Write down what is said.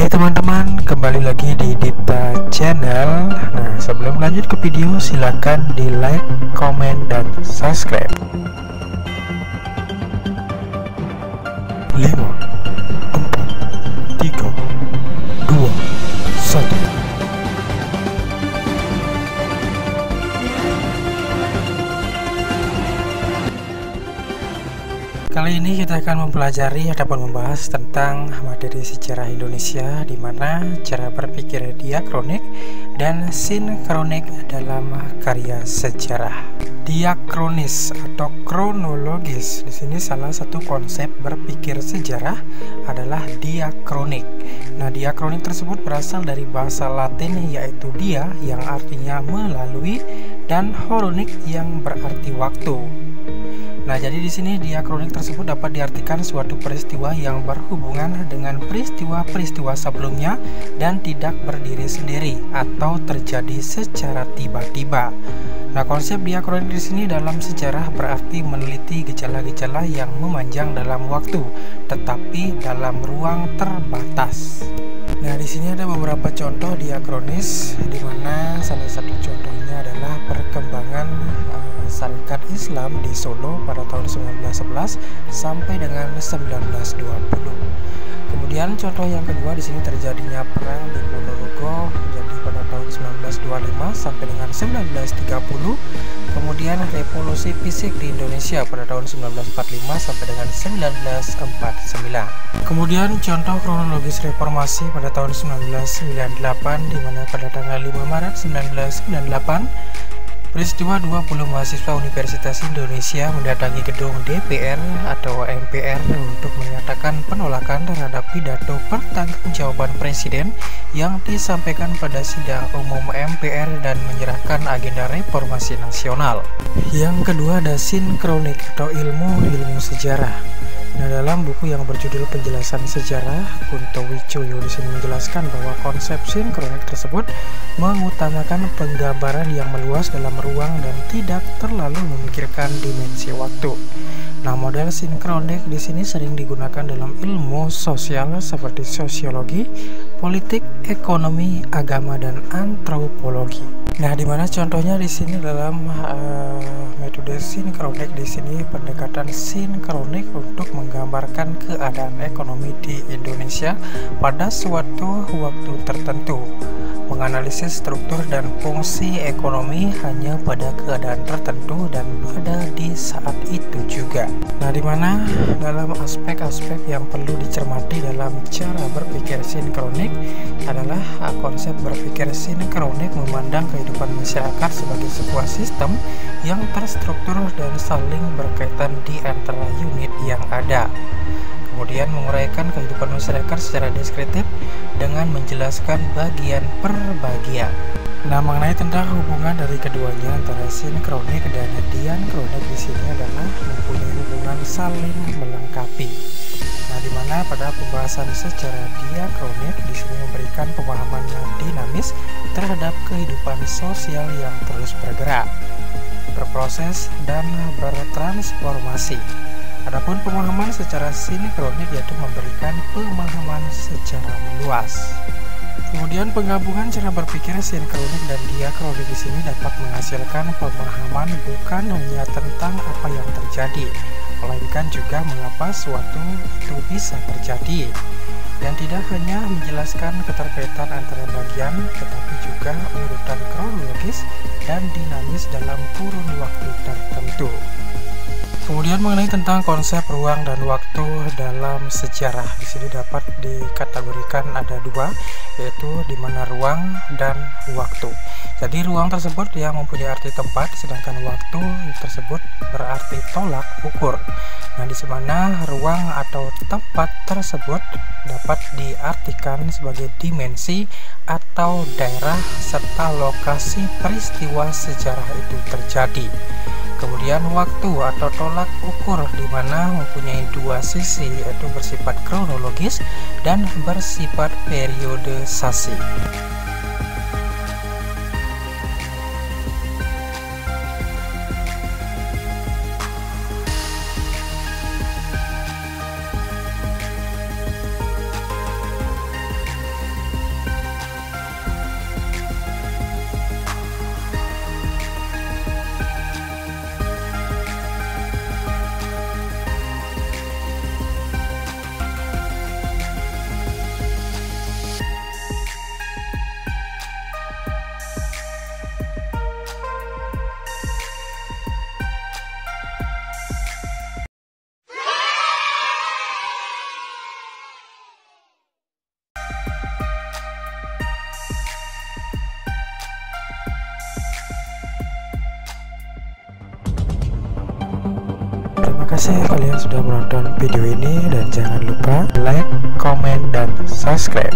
Hai teman-teman, kembali lagi di Dipta Channel. Nah, sebelum lanjut ke video, silakan di like, komen, dan subscribe. 5, 4, 3, 2, 1. Kali ini kita akan mempelajari ataupun membahas tentang materi sejarah Indonesia, di mana cara berpikir diakronik dan sinkronik dalam karya sejarah. Diakronis atau kronologis, di sini salah satu konsep berpikir sejarah adalah diakronik. Nah, diakronik tersebut berasal dari bahasa Latin yaitu dia yang artinya melalui dan horonik yang berarti waktu. Nah, jadi di sini diakronik tersebut dapat diartikan suatu peristiwa yang berhubungan dengan peristiwa-peristiwa sebelumnya dan tidak berdiri sendiri atau terjadi secara tiba-tiba. Nah, konsep diakronik di sini dalam sejarah berarti meneliti gejala-gejala yang memanjang dalam waktu, tetapi dalam ruang terbatas. Nah, di sini ada beberapa contoh diakronis, di mana salah satu contohnya adalah perkembangan Syarikat Islam di Solo pada tahun 1911 sampai dengan 1920. Kemudian contoh yang kedua, di sini terjadinya perang di Ponorogo jadi pada tahun 1925 sampai dengan 1930. Kemudian revolusi fisik di Indonesia pada tahun 1945 sampai dengan 1949. Kemudian contoh kronologis reformasi pada tahun 1998, di mana pada tanggal 5 Maret 1998 peristiwa 20 mahasiswa Universitas Indonesia mendatangi gedung DPR atau MPR untuk menyatakan penolakan terhadap pidato pertanggungjawaban Presiden yang disampaikan pada sidang umum MPR dan menyerahkan agenda reformasi nasional. Yang kedua ada sinkronik atau ilmu sejarah. Nah, dalam buku yang berjudul Penjelasan Sejarah, Kunto Wijoyo di sini menjelaskan bahwa konsep sinkronik tersebut mengutamakan penggambaran yang meluas dalam ruang dan tidak terlalu memikirkan dimensi waktu. Nah, model sinkronik di sini sering digunakan dalam ilmu sosial seperti sosiologi, politik, ekonomi, agama, dan antropologi. Nah, di mana contohnya di sini dalam metode sinkronik, di sini pendekatan sinkronik untuk menggambarkan keadaan ekonomi di Indonesia pada suatu waktu tertentu, menganalisis struktur dan fungsi ekonomi hanya pada keadaan tertentu dan pada di saat itu juga. Nah, di mana dalam aspek-aspek yang perlu dicermati dalam cara berpikir sinkronik adalah konsep berpikir sinkronik memandang kehidupan masyarakat sebagai sebuah sistem yang terstruktur dan saling berkaitan di antara unit yang ada. Kemudian menguraikan kehidupan masyarakat secara deskriptif dengan menjelaskan bagian per bagian. Nah, mengenai tentang hubungan dari keduanya antara sinkronik dan diakronik di sini adalah mempunyai hubungan saling melengkapi. Nah, di mana pada pembahasan secara diakronik di sini memberikan pemahaman yang dinamis terhadap kehidupan sosial yang terus bergerak, berproses, dan bertransformasi. Adapun pemahaman secara sinkronik yaitu memberikan pemahaman secara meluas. Kemudian penggabungan cara berpikir sinkronik dan diakronik di sini dapat menghasilkan pemahaman bukan hanya tentang apa yang terjadi, melainkan juga mengapa suatu itu bisa terjadi, dan tidak hanya menjelaskan keterkaitan antara bagian, tetapi juga urutan kronologis dan dinamis dalam kurun waktu tertentu. Kemudian mengenai tentang konsep ruang dan waktu dalam sejarah, di sini dapat dikategorikan ada dua, yaitu di mana ruang dan waktu. Jadi ruang tersebut yang mempunyai arti tempat, sedangkan waktu tersebut berarti tolak ukur. Nah, di mana ruang atau tempat tersebut dapat diartikan sebagai dimensi atau daerah serta lokasi peristiwa sejarah itu terjadi. Kemudian waktu atau tolak ukur di mana mempunyai dua sisi, yaitu bersifat kronologis dan bersifat periodisasi. Terima kasih kalian sudah menonton video ini dan jangan lupa like, komen, dan subscribe.